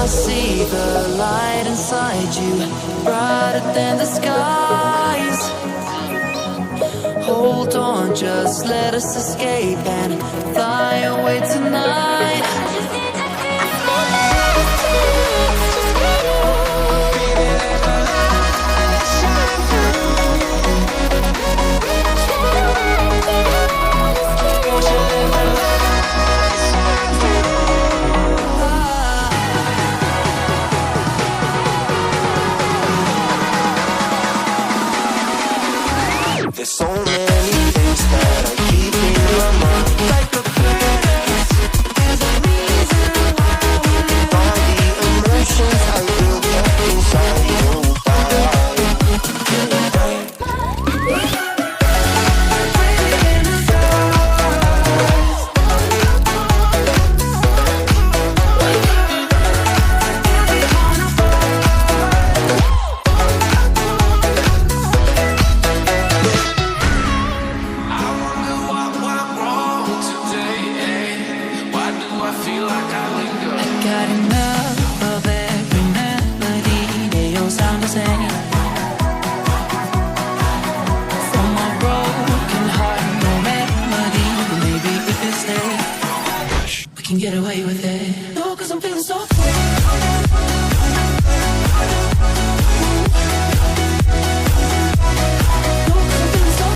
I see the light inside you, brighter than the skies. Hold on, just let us escape and fly away tonight. There's so many things that I keep in my mind, like the past. There's a reason why we live. All the emotions I built up inside your body. Got enough of every melody, they all sound the same. From my broken heart, no remedy. Maybe if it stays, we can get away with it. No, 'cause I'm feeling so free.